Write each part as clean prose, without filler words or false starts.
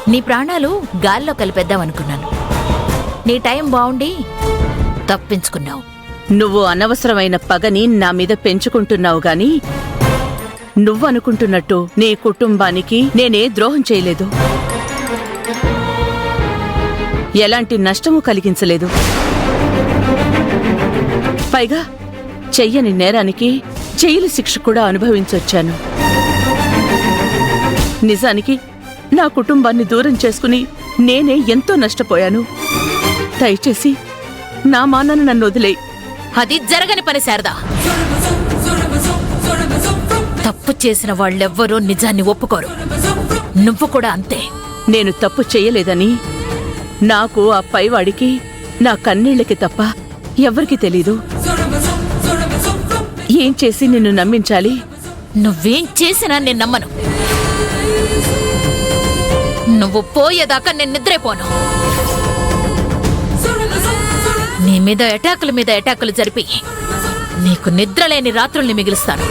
నీ ప్రాణాలు గాల్లో కలిపేద్దామనుకున్నాను. నీ టైం బాగుండి తప్పించుకున్నావు. నువ్వు అనవసరమైన పగని నా మీద పెంచుకుంటున్నావు గాని నువ్వనుకుంటున్నట్టు నీ కుటుంబానికి నేనే ద్రోహం చేయలేదు, ఎలాంటి నష్టము కలిగించలేదు. పైగా చెయ్యని నేరానికి జైలు శిక్ష కూడా అనుభవించొచ్చాను. నిజానికి నా కుటుంబాన్ని దూరం చేసుకుని నేనే ఎంతో నష్టపోయాను. దయచేసి నా మానాన్ని నన్ను వదిలేయ్. అది జరగని పని శారదా. తప్పు చేసిన వాళ్ళెవ్వరూ నిజాన్ని ఒప్పుకోరు. నువ్వు కూడా అంతే. నేను తప్పు చెయ్యలేదని నాకు ఆ పైవాడికి నా కన్నీళ్లకి తప్ప ఎవ్వరికీ తెలీదు. ఏం చేసి నిన్ను నమ్మించాలి? నువ్వేం చేసినా నేను నమ్మను. నువ్వు పోయేదాకా నేను నిద్రైపోను. నీ మీద అటాకులు జరిపి నీకు నిద్రలేని రాత్రుల్ని మిగులుస్తాను.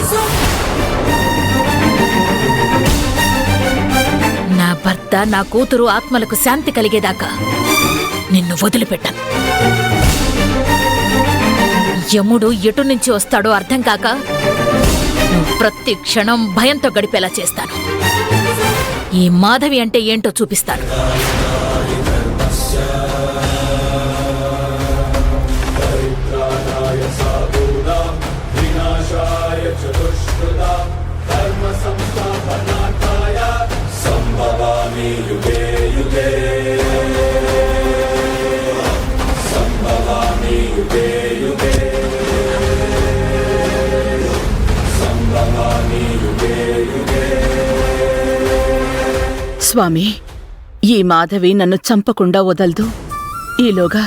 నా భర్త, నా కూతురు ఆత్మలకు శాంతి కలిగేదాకా నిన్ను వదిలిపెట్టాను. యముడు ఎటు నుంచి వస్తాడో అర్థం కాక నువ్వు ప్రతి క్షణం భయంతో గడిపేలా చేస్తాను. ఈ మాధవి అంటే ఏంటో చూపిస్తాను. స్వామి, ఈ మాధవి నన్ను చంపకుండా వదలదు. ఈలోగా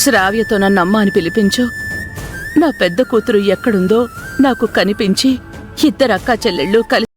శ్రావ్యతో నన్ను అమ్మ అని పిలిపించు. నా పెద్ద కూతురు ఎక్కడుందో నాకు కనిపించి ఇద్దరు అక్కా చెల్లెళ్ళు కలిసి